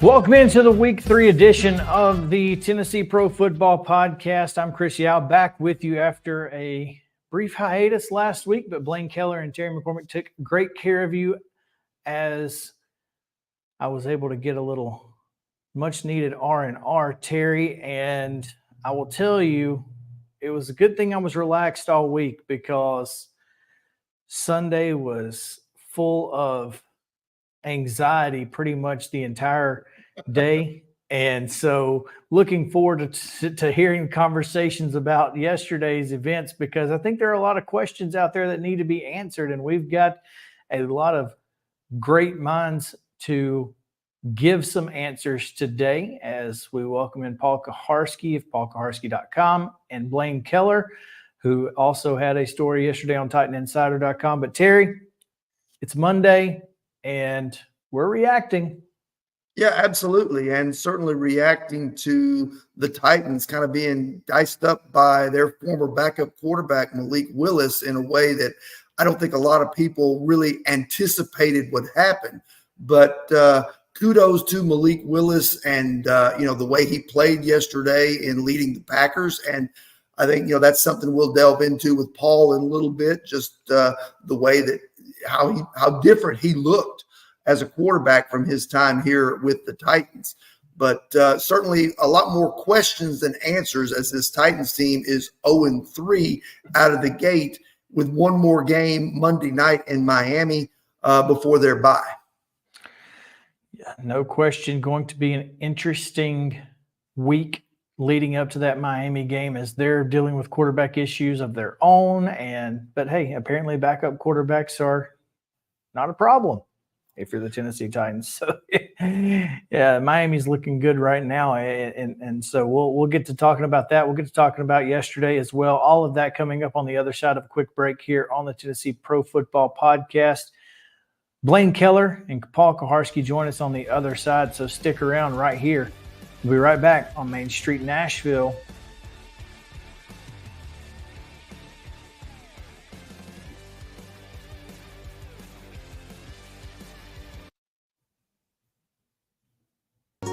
Welcome into the Week 3 edition of the Tennessee Pro Football Podcast. I'm Chris Yao, back with you after a brief hiatus last week, but Blaine Keller and Terry McCormick took great care of you as I was able to get a little much-needed R&R, Terry, and I will tell you, it was a good thing I was relaxed all week because Sunday was full of anxiety pretty much the entire day. And so looking forward to hearing conversations about yesterday's events, because I think there are a lot of questions out there that need to be answered. And we've got a lot of great minds to give some answers today as we welcome in Paul Kuharsky of paulkuharsky.com and Blaine Keller, who also had a story yesterday on TitanInsider.com. But Terry, it's Monday and we're reacting. Yeah, absolutely. And certainly reacting to the Titans kind of being diced up by their former backup quarterback, Malik Willis, in a way that I don't think a lot of people really anticipated would happen. But kudos to Malik Willis and, the way he played yesterday in leading the Packers. And I think, that's something we'll delve into with Paul in a little bit, just the way that how different he looked as a quarterback from his time here with the Titans. But certainly a lot more questions than answers as this Titans team is 0-3 out of the gate with one more game Monday night in Miami before their bye. Yeah, no question, going to be an interesting week leading up to that Miami game as they're dealing with quarterback issues of their own. But hey, apparently backup quarterbacks are not a problem if you're the Tennessee Titans. So yeah, Miami's looking good right now. And so we'll get to talking about that. We'll get to talking about yesterday as well. All of that coming up on the other side of a quick break here on the Tennessee Pro Football Podcast. Blaine Keller and Paul Kuharsky join us on the other side. So stick around right here. We'll be right back on Main Street, Nashville.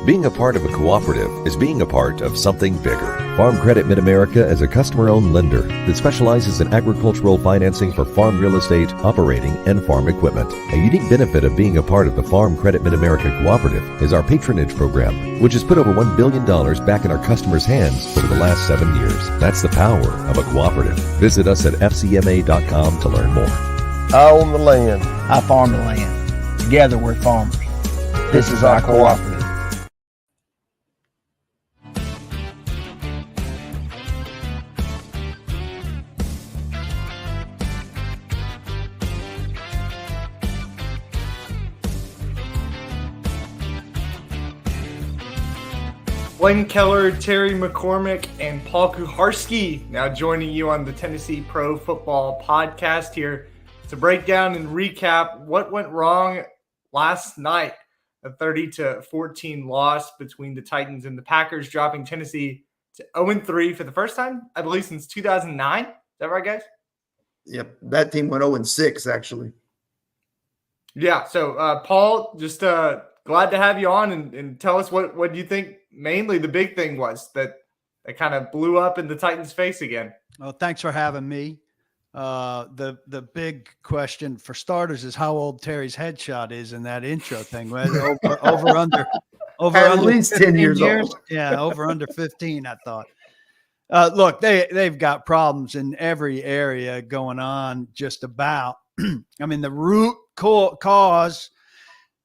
Being a part of a cooperative is being a part of something bigger. Farm Credit Mid-America is a customer-owned lender that specializes in agricultural financing for farm real estate, operating, and farm equipment. A unique benefit of being a part of the Farm Credit Mid-America Cooperative is our patronage program, which has put over $1 billion back in our customers' hands over the last 7 years. That's the power of a cooperative. Visit us at fcma.com to learn more. I own the land. I farm the land. Together we're farmers. This is our cooperative. Blaine Keller, Terry McCormick, and Paul Kuharsky now joining you on the Tennessee Pro Football Podcast here to break down and recap what went wrong last night. A 30-14 loss between the Titans and the Packers, dropping Tennessee to 0-3 for the first time, I believe, since 2009. Is that right, guys? Yep, that team went 0-6, actually. Yeah, so Paul, just glad to have you on and tell us what you think mainly the big thing was that kind of blew up in the Titans' face again. Well, thanks for having me. The big question for starters is how old Terry's headshot is in that intro thing, right? over under at least 10 years old. Yeah, over under 15, I thought. Look, they've got problems in every area going on just about. I mean, the root cause,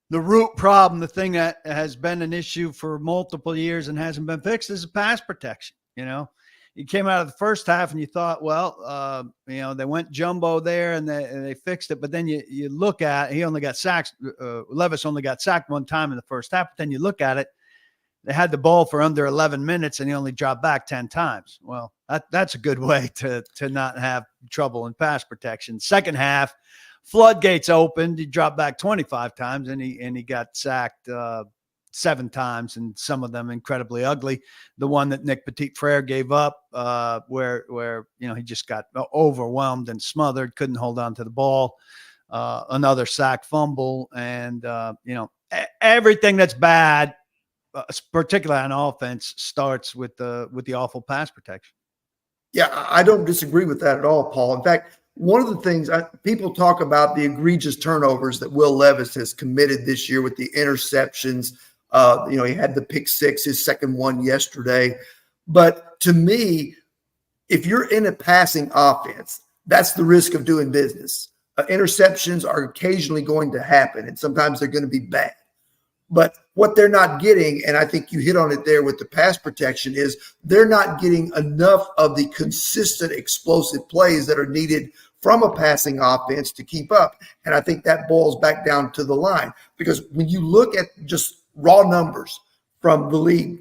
the root problem, the thing that has been an issue for multiple years and hasn't been fixed is pass protection. You came out of the first half and you thought, well, they went jumbo there and they fixed it. But then you look at, he only got sacked. Levis only got sacked one time in the first half. But then you look at it, they had the ball for under 11 minutes and he only dropped back 10 times. Well, that's a good way to not have trouble in pass protection. Second half, floodgates opened. He dropped back 25 times and he got sacked 7 times, and some of them incredibly ugly. The one that Nick Petit-Frere gave up, where he just got overwhelmed and smothered, couldn't hold on to the ball. Another sack fumble, and everything that's bad particularly on offense, starts with the awful pass protection. Yeah, I don't disagree with that at all, Paul. In fact, one of the things people talk about the egregious turnovers that Will Levis has committed this year with the interceptions. He had the pick six, his second one yesterday. But to me, if you're in a passing offense, that's the risk of doing business. Interceptions are occasionally going to happen, and sometimes they're going to be bad. But what they're not getting, and I think you hit on it there with the pass protection, is they're not getting enough of the consistent explosive plays that are needed from a passing offense to keep up. And I think that boils back down to the line, because when you look at just raw numbers from the league,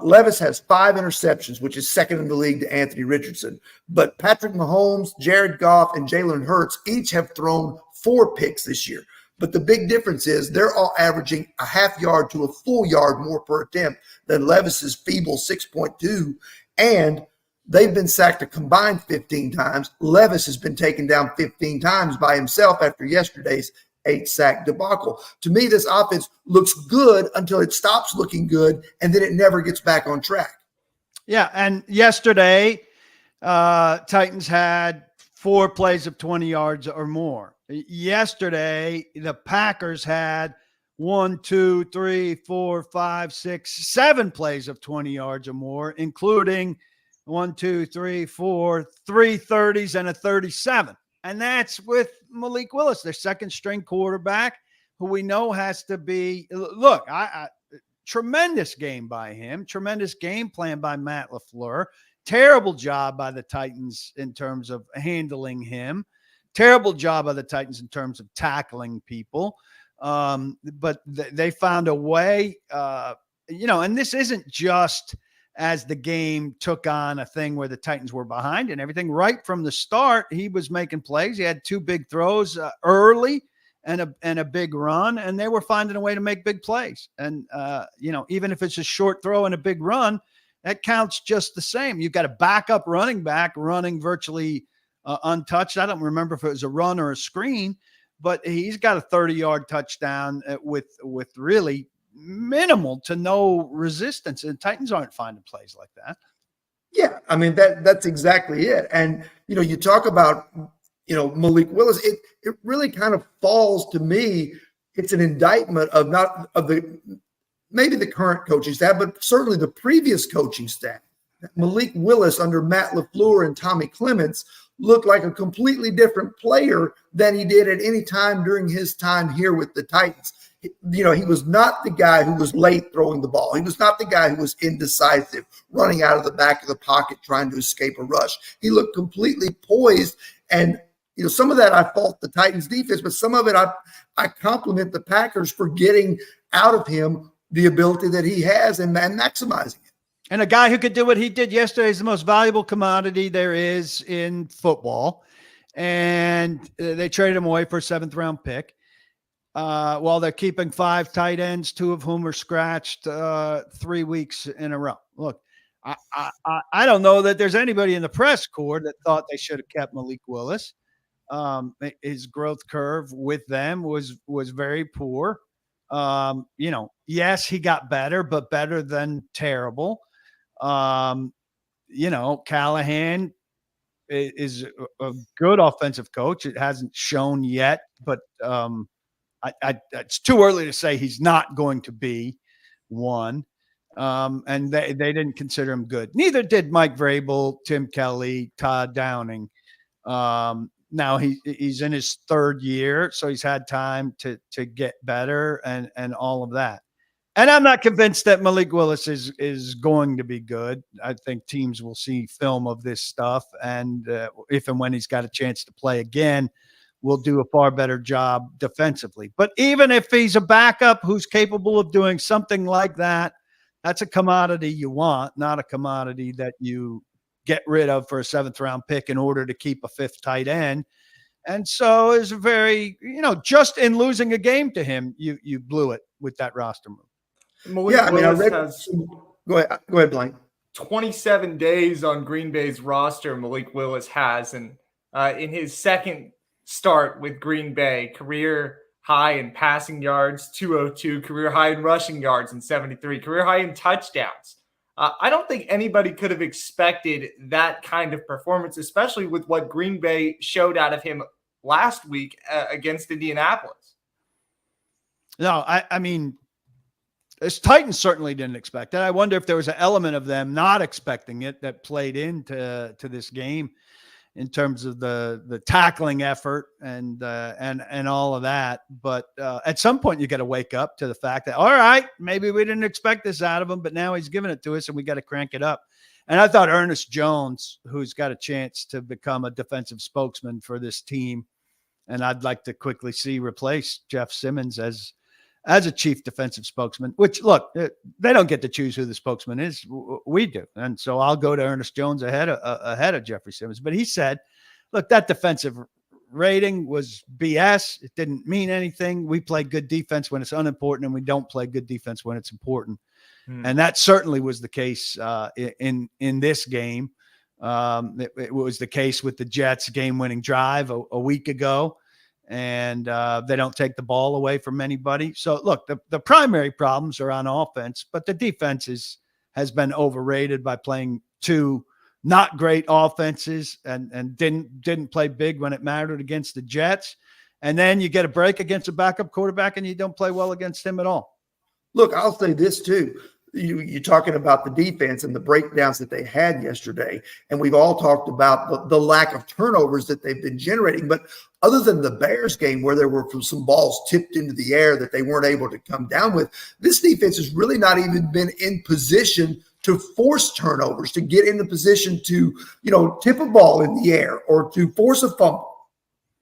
Levis has 5 interceptions, which is second in the league to Anthony Richardson. But Patrick Mahomes, Jared Goff, and Jalen Hurts each have thrown 4 picks this year. But the big difference is they're all averaging a half yard to a full yard more per attempt than Levis's feeble 6.2. And they've been sacked a combined 15 times. Levis has been taken down 15 times by himself after yesterday's 8-sack debacle. To me, this offense looks good until it stops looking good, and then it never gets back on track. Yeah, and yesterday, Titans had 4 plays of 20 yards or more. Yesterday, the Packers had 1, 2, 3, 4, 5, 6, 7 plays of 20 yards or more, including 1, 2, 3, 4, 3 30s and a 37. And that's with Malik Willis, their second string quarterback, who we know has to be, look, tremendous game by him, tremendous game plan by Matt LaFleur, terrible job by the Titans in terms of handling him, terrible job by the Titans in terms of tackling people. But they found a way, and this isn't just as the game took on a thing where the Titans were behind and everything. Right from the start, he was making plays. He had 2 big throws early and a big run, and they were finding a way to make big plays. And, even if it's a short throw and a big run, that counts just the same. You've got a backup running back running virtually untouched. I don't remember if it was a run or a screen, but he's got a 30-yard touchdown with really minimal to no resistance. And Titans aren't finding plays like that. Yeah, I mean, that's exactly it. And, you talk about, Malik Willis, it really kind of falls to me. It's an indictment of not of maybe the current coaching staff, but certainly the previous coaching staff. Malik Willis under Matt LaFleur and Tommy Clements looked like a completely different player than he did at any time during his time here with the Titans. He was not the guy who was late throwing the ball. He was not the guy who was indecisive, running out of the back of the pocket, trying to escape a rush. He looked completely poised. And, some of that I fault the Titans defense, but some of it I compliment the Packers for getting out of him the ability that he has and maximizing it. And a guy who could do what he did yesterday is the most valuable commodity there is in football. And they traded him away for a 7th-round pick. While they're keeping 5 tight ends, 2 of whom are scratched 3 weeks in a row. Look, I don't know that there's anybody in the press corps that thought they should have kept Malik Willis. His growth curve with them was very poor. Yes, he got better, but better than terrible. Callahan is a good offensive coach. It hasn't shown yet, but it's too early to say he's not going to be one. And they didn't consider him good. Neither did Mike Vrabel, Tim Kelly, Todd Downing. Now he's in his 3rd year, so he's had time to get better and all of that. And I'm not convinced that Malik Willis is going to be good. I think teams will see film of this stuff, and if and when he's got a chance to play again, will do a far better job defensively. But even if he's a backup who's capable of doing something like that, that's a commodity you want, not a commodity that you get rid of for a 7th-round pick in order to keep a 5th tight end. And so it's very, just in losing a game to him, you blew it with that roster move. Malik Willis has go ahead, Blaine. 27 days on Green Bay's roster. Malik Willis has, and in his second start with Green Bay, career high in passing yards, 202, career high in rushing yards and 73, career high in touchdowns. I don't think anybody could have expected that kind of performance, especially with what Green Bay showed out of him last week against Indianapolis. No, I mean, as Titans certainly didn't expect it. I wonder if there was an element of them not expecting it that played into this game in terms of the tackling effort and all of that. But at some point, you got to wake up to the fact that, all right, maybe we didn't expect this out of him, but now he's giving it to us and we got to crank it up. And I thought Ernest Jones, who's got a chance to become a defensive spokesman for this team, and I'd like to quickly see replace Jeff Simmons as a chief defensive spokesman, which, look, they don't get to choose who the spokesman is. We do. And so I'll go to Ernest Jones ahead of Jeffrey Simmons. But he said, look, that defensive rating was BS. It didn't mean anything. We play good defense when it's unimportant, and we don't play good defense when it's important. And that certainly was the case in this game. It was the case with the Jets' game-winning drive a week ago. And they don't take the ball away from anybody. So, look, the primary problems are on offense, but the defense has been overrated by playing two not great offenses and didn't play big when it mattered against the Jets. And then you get a break against a backup quarterback and you don't play well against him at all. Look, I'll say this too. You're talking about the defense and the breakdowns that they had yesterday. And we've all talked about the lack of turnovers that they've been generating. But other than the Bears game where there were some balls tipped into the air that they weren't able to come down with, this defense has really not even been in position to force turnovers, to get in the position to, tip a ball in the air or to force a fumble.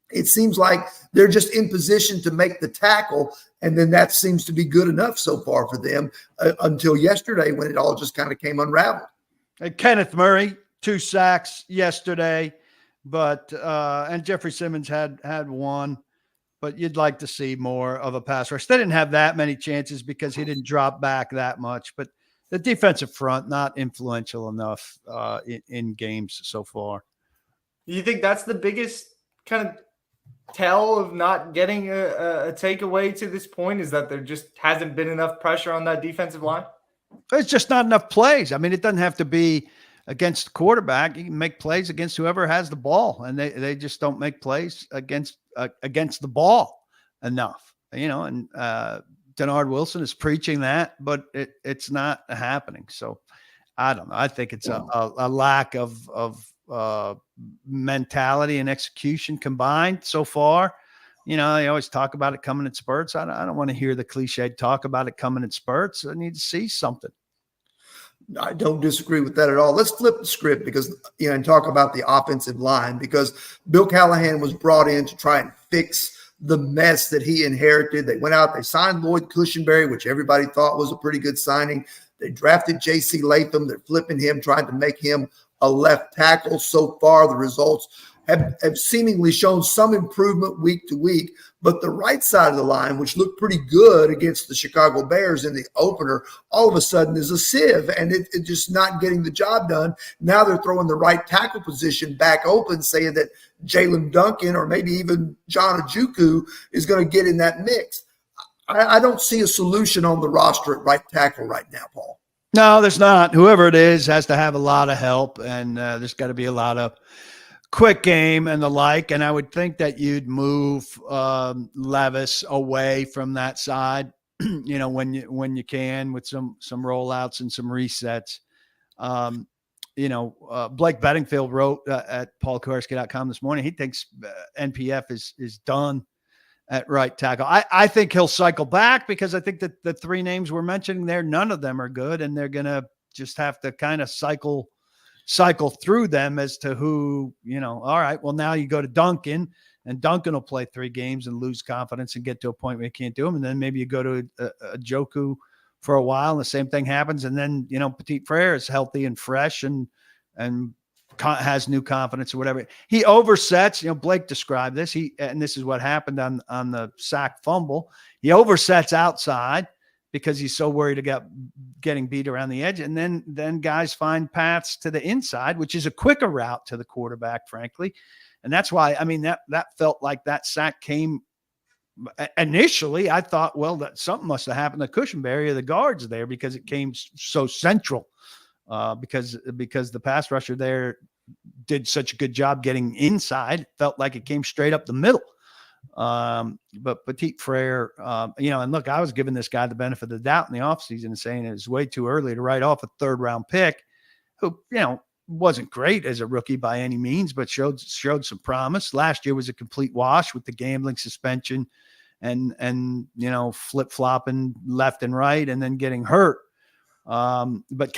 It seems like they're just in position to make the tackle, and then that seems to be good enough so far for them until yesterday when it all just kind of came unraveled. And Kenneth Murray, 2 sacks yesterday, but and Jeffrey Simmons had one, but you'd like to see more of a pass rush. They didn't have that many chances because he didn't drop back that much, but the defensive front not influential enough in games so far. You think that's the biggest kind of tell of not getting a takeaway to this point, is that there just hasn't been enough pressure on that defensive line? It's just not enough plays. I mean, it doesn't have to be against the quarterback. You can make plays against whoever has the ball, and they just don't make plays against the ball enough, and Denard Wilson is preaching that, but it's not happening. So I don't know. I think it's a lack of mentality and execution combined so far. They always talk about it coming in spurts. I don't want to hear the cliched talk about it coming in spurts. I need to see something. I don't disagree with that at all. Let's flip the script and talk about the offensive line, because Bill Callahan was brought in to try and fix the mess that he inherited. They went out, they signed Lloyd Cushenberry, which everybody thought was a pretty good signing. They drafted J.C. Latham. They're flipping him, trying to make him a left tackle. So far, the results have seemingly shown some improvement week to week, but the right side of the line, which looked pretty good against the Chicago Bears in the opener, all of a sudden is a sieve, and it's just not getting the job done. Now they're throwing the right tackle position back open, saying that Jalen Duncan or maybe even John Ojukwu is going to get in that mix. I don't see a solution on the roster at right tackle right now, Paul. No, there's not. Whoever it is has to have a lot of help, and there's got to be a lot of quick game and the like. And I would think that you'd move Levis away from that side, when you can, with some rollouts and some resets. Blake Bedingfield wrote at paulkuharski.com this morning. He thinks NPF is done at right tackle. I think he'll cycle back, because I think that the 3 names we're mentioning there, none of them are good, and they're going to just have to kind of cycle through them as to who, all right, well, now you go to Duncan, and Duncan will play 3 games and lose confidence and get to a point where you can't do them. And then maybe you go to a Joku for a while and the same thing happens. And then, Petit Frere is healthy and fresh and has new confidence or whatever. He oversets, Blake described this. And this is what happened on the sack fumble. He oversets outside because he's so worried about getting beat around the edge. And then guys find paths to the inside, which is a quicker route to the quarterback, frankly. And that's why, that felt like that sack came initially I thought, well, that something must have happened to Cushenberry or the guards there because it came so central because the pass rusher there did such a good job getting inside. It felt like it came straight up the middle. But Petit Frere, and look, I was giving this guy the benefit of the doubt in the offseason and saying it was way too early to write off a 3rd round pick who, wasn't great as a rookie by any means, but showed some promise. Last year was a complete wash with the gambling suspension and flip-flopping left and right and then getting hurt. But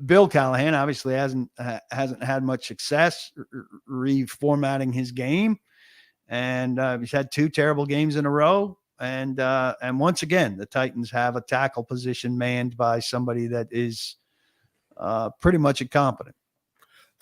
Bill Callahan obviously hasn't had much success reformatting his game. And he's had 2 terrible games in a row. And once again, the Titans have a tackle position manned by somebody that is pretty much incompetent.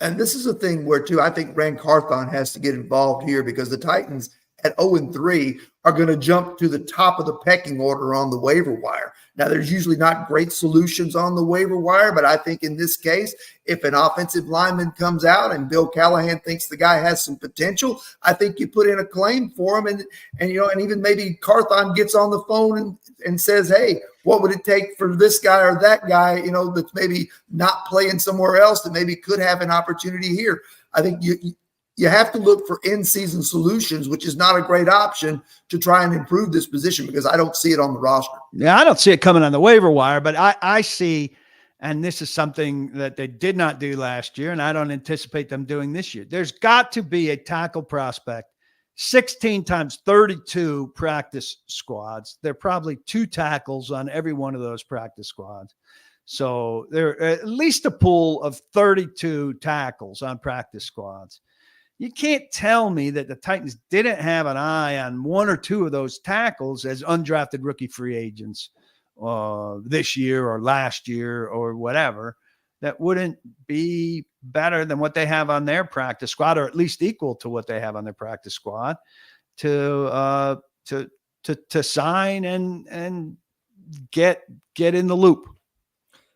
And this is a thing where, too, I think Rand Carthon has to get involved here because the Titans at 0-3 are going to jump to the top of the pecking order on the waiver wire. Now, there's usually not great solutions on the waiver wire, but I think in this case, if an offensive lineman comes out and Bill Callahan thinks the guy has some potential, I think you put in a claim for him. And even maybe Carthon gets on the phone and says, hey, what would it take for this guy or that guy, that's maybe not playing somewhere else that maybe could have an opportunity here. I think you have to look for in-season solutions, which is not a great option to try and improve this position because I don't see it on the roster. Yeah, I don't see it coming on the waiver wire, but I see, and this is something that they did not do last year, and I don't anticipate them doing this year. There's got to be a tackle prospect, 16 times 32 practice squads. There are probably 2 tackles on every one of those practice squads. So there are at least a pool of 32 tackles on practice squads. You can't tell me that the Titans didn't have an eye on 1 or 2 of those tackles as undrafted rookie free agents this year or last year or whatever. That wouldn't be better than what they have on their practice squad, or at least equal to what they have on their practice squad to sign and get in the loop.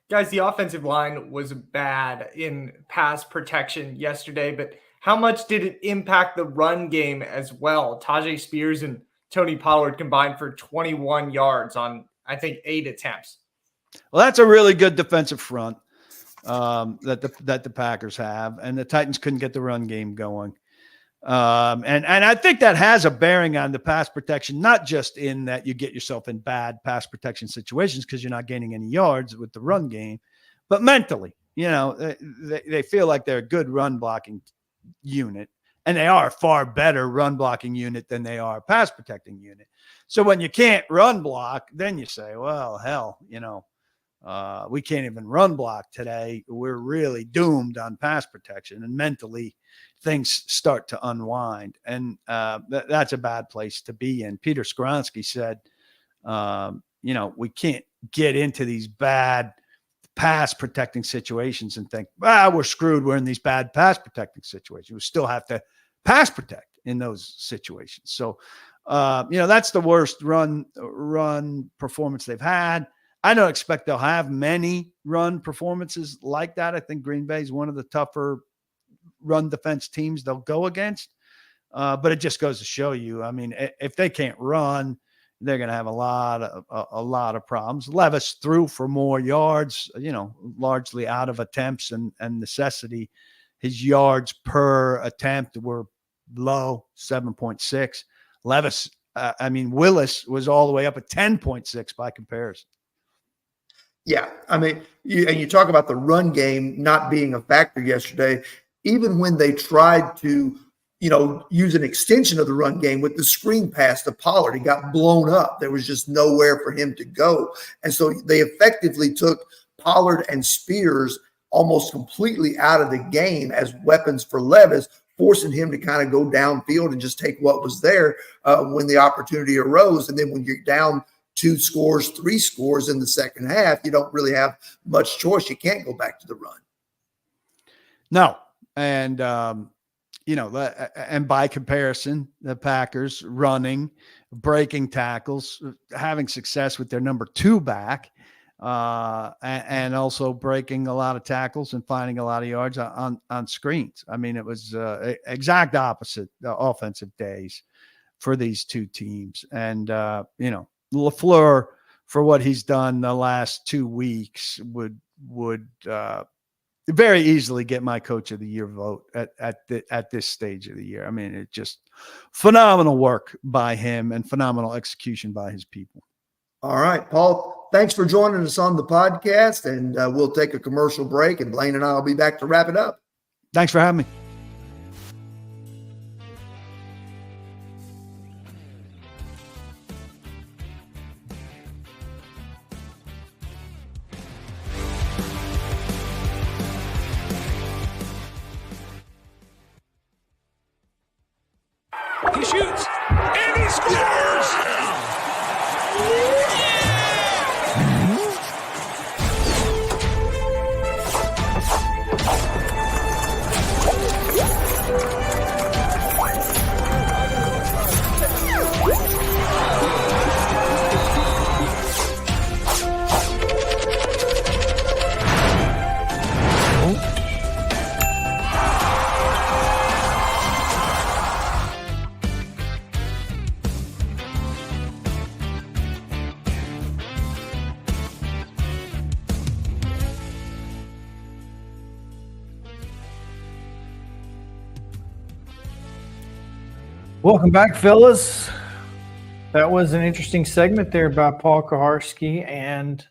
Guys, the offensive line was bad in pass protection yesterday, but how much did it impact the run game as well? Tajay Spears and Tony Pollard combined for 21 yards on, I think, 8 attempts. Well, that's a really good defensive front that the Packers have, and the Titans couldn't get the run game going. And I think that has a bearing on the pass protection, not just in that you get yourself in bad pass protection situations because you're not gaining any yards with the run game, but mentally, they feel like they're a good run blocking unit, and they are a far better run blocking unit than they are a pass protecting unit. So when you can't run block, then you say, well, hell, we can't even run block today. We're really doomed on pass protection, and mentally things start to unwind. And that's a bad place to be in. Peter Skronsky said, we can't get into these bad pass protecting situations and think, we're screwed. We're in these bad pass protecting situations. We still have to pass protect in those situations. So, that's the worst run performance they've had. I don't expect they'll have many run performances like that. I think Green Bay is one of the tougher run defense teams they'll go against. But it just goes to show you, if they can't run, they're going to have a lot of problems. Levis threw for more yards, largely out of attempts and necessity. His yards per attempt were low, 7.6. Willis was all the way up at 10.6 by comparison. Yeah. You talk about the run game not being a factor yesterday, even when they tried to use an extension of the run game with the screen pass to Pollard. He got blown up. There was just nowhere for him to go. And so they effectively took Pollard and Spears almost completely out of the game as weapons for Levis, forcing him to kind of go downfield and just take what was there when the opportunity arose. And then when you're down 2 scores, 3 scores in the second half, you don't really have much choice. You can't go back to the run. No. And, and by comparison, the Packers running, breaking tackles, having success with their number 2 back, and also breaking a lot of tackles and finding a lot of yards on screens. It was exact opposite offensive days for these two teams. And, LaFleur, for what he's done the last 2 weeks, would very easily get my coach of the year vote at this stage of the year. I mean, it just phenomenal work by him and phenomenal execution by his people. All right, Paul, thanks for joining us on the podcast, and we'll take a commercial break, and Blaine and I will be back to wrap it up. Thanks for having me. He shoots, and he scores! Welcome back, fellas. That was an interesting segment there by Paul Kuharsky, and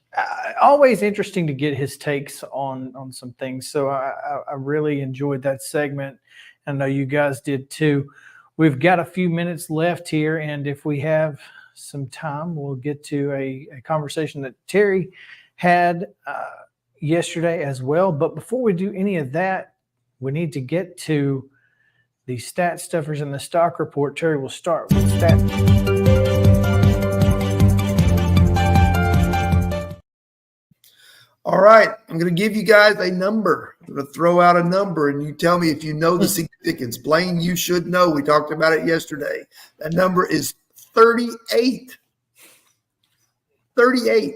always interesting to get his takes on some things. So I really enjoyed that segment. I know you guys did too. We've got a few minutes left here, and if we have some time, we'll get to a conversation that Terry had yesterday as well. But before we do any of that, we need to get to the stat stuffers and the stock report. Terry will start with stat. All right, I'm going to give you guys a number. I'm going to throw out a number, and you tell me if you know the significance. Blaine, you should know. We talked about it yesterday. That number is 38. 38.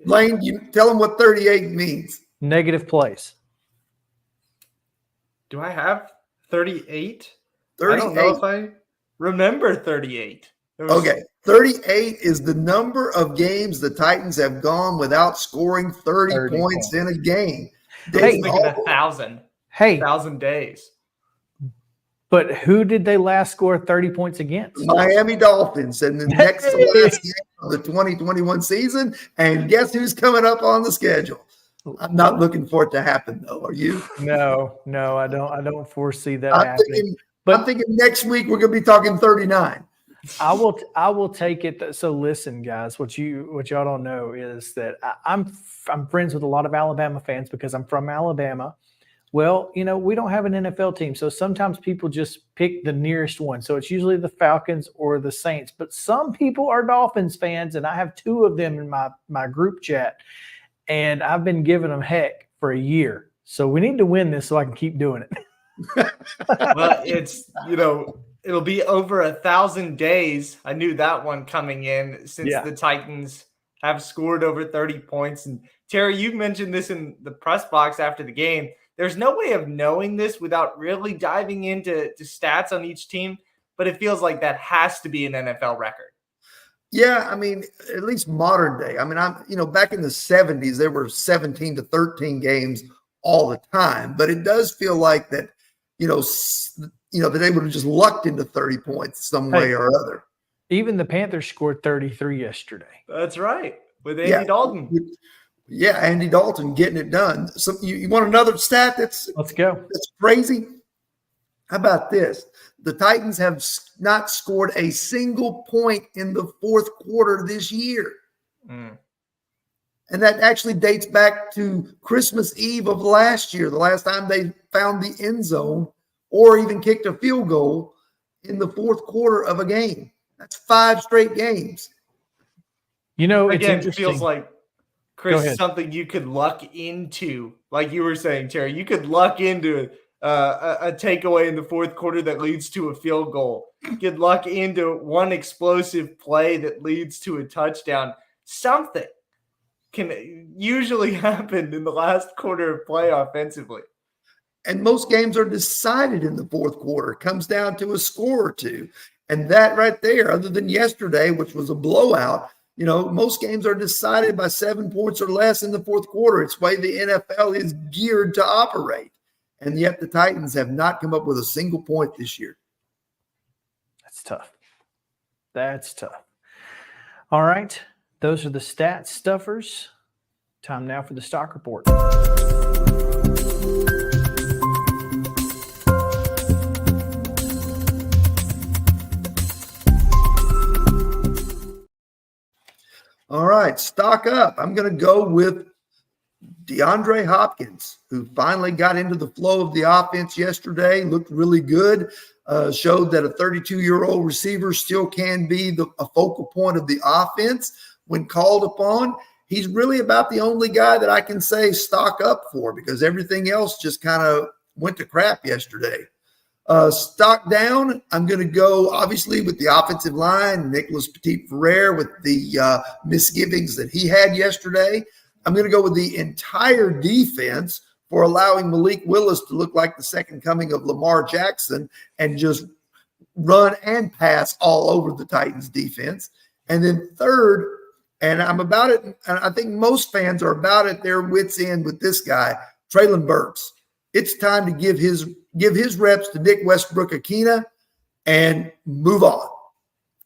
Blaine, you tell them what 38 means. Negative place. Do I have 38? 38. I don't know if I remember 38. Okay, 38 is the number of games the Titans have gone without scoring 30 points in a game. Hey, making 1,000. Hey, 1,000 days. but who did they last score 30 points against? Miami Dolphins in the next to last game of the 2021 season. And guess who's coming up on the schedule? I'm not looking for it to happen, though. Are you? No, I don't foresee that happening. I'm thinking next week we're going to be talking 39. I will take it. So listen, guys, what y'all don't know is that I'm friends with a lot of Alabama fans because I'm from Alabama. Well, we don't have an NFL team, so sometimes people just pick the nearest one. So it's usually the Falcons or the Saints. But some people are Dolphins fans, and I have two of them in my group chat, and I've been giving them heck for a year. So we need to win this so I can keep doing it. Well, it's it'll be over 1,000 days. I knew that one coming in since the Titans have scored over 30 points. And Terry, you mentioned this in the press box after the game. There's no way of knowing this without really diving into stats on each team, but it feels like that has to be an NFL record. Yeah, I mean, at least modern day. I mean, back in the 70s, there were 17 to 13 games all the time, but it does feel like that, that they would have just lucked into 30 points some way or other. Even the Panthers scored 33 yesterday. That's right. With Andy Dalton. Yeah, Andy Dalton getting it done. So you want another stat let's go. That's crazy? How about this? The Titans have not scored a single point in the fourth quarter this year. Mm. And that actually dates back to Christmas Eve of last year, the last time they found the end zone or even kicked a field goal in the fourth quarter of a game. That's 5 straight games. It feels like, Chris, something you could luck into. Like you were saying, Terry, you could luck into a takeaway in the fourth quarter that leads to a field goal. You could luck into one explosive play that leads to a touchdown. Something can usually happen in the last quarter of play offensively. And most games are decided in the fourth quarter. It comes down to a score or two. And that right there, other than yesterday, which was a blowout, most games are decided by 7 points or less in the fourth quarter. It's the way the NFL is geared to operate. And yet the Titans have not come up with a single point this year. That's tough. That's tough. All right. Those are the stat stuffers. Time now for the stock report. All right, stock up. I'm going to go with DeAndre Hopkins, who finally got into the flow of the offense yesterday, looked really good, showed that a 32-year-old receiver still can be a focal point of the offense when called upon. He's really about the only guy that I can say stock up for, because everything else just kind of went to crap yesterday. Stock down, I'm going to go obviously with the offensive line, Nicholas Petit-Frere, with the misgivings that he had yesterday. I'm going to go with the entire defense for allowing Malik Willis to look like the second coming of Lamar Jackson and just run and pass all over the Titans defense. And then third, and I'm about it, and I think most fans are about at their wits' end with this guy, Treylon Burks. It's time to give his reps to Nick Westbrook-Akina and move on.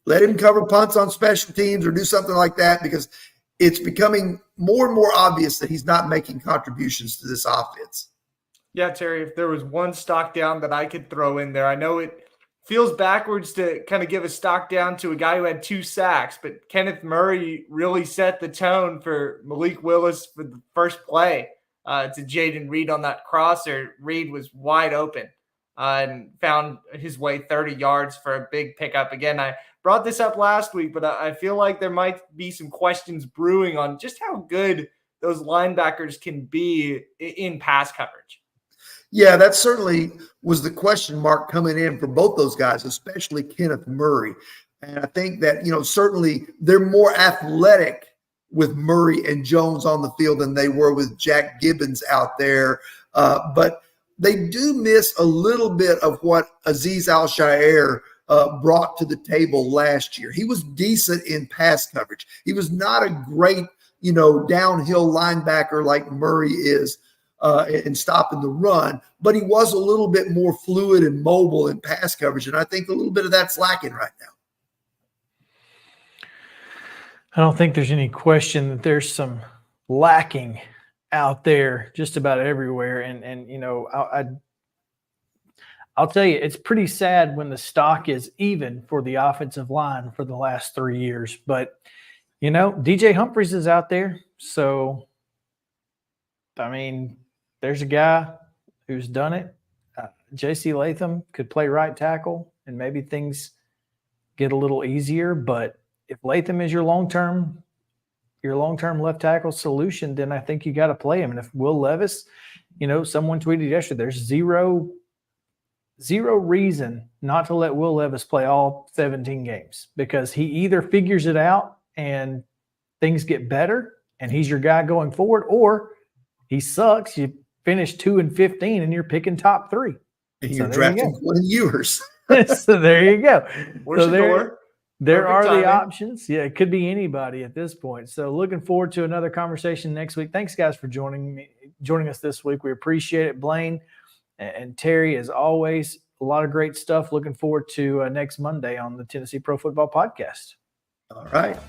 Let him cover punts on special teams or do something like that, because it's becoming more and more obvious that he's not making contributions to this offense. Yeah, Terry, if there was one stock down that I could throw in there, I know it feels backwards to kind of give a stock down to a guy who had 2 sacks, but Kenneth Murray really set the tone for Malik Willis for the first play. To Jaden Reed on that crosser. Reed was wide open and found his way 30 yards for a big pickup. Again, I brought this up last week, but I feel like there might be some questions brewing on just how good those linebackers can be in pass coverage. Yeah, that certainly was the question mark coming in for both those guys, especially Kenneth Murray. And I think that, certainly they're more athletic with Murray and Jones on the field than they were with Jack Gibbons out there. But they do miss a little bit of what Azeez Al-Shaair brought to the table last year. He was decent in pass coverage. He was not a great, downhill linebacker like Murray is in stopping the run, but he was a little bit more fluid and mobile in pass coverage. And I think a little bit of that's lacking right now. I don't think there's any question that there's some lacking out there just about everywhere. And I'll tell you, it's pretty sad when the stock is even for the offensive line for the last 3 years. But, DJ Humphries is out there. So, I mean, there's a guy who's done it. J.C. Latham could play right tackle, and maybe things get a little easier. But if Latham is your long-term left tackle solution, then I think you got to play him. And if Will Levis, someone tweeted yesterday, there's zero reason not to let Will Levis play all 17 games, because he either figures it out and things get better and he's your guy going forward, or he sucks. You finish 2-15 and you're picking top 3. And you're drafting one of yours. So there you go. There are timing. the options. Yeah, it could be anybody at this point. So looking forward to another conversation next week. Thanks, guys, for joining us this week. We appreciate it. Blaine and Terry, as always, a lot of great stuff. Looking forward to next Monday on the Tennessee Pro Football Podcast. All right.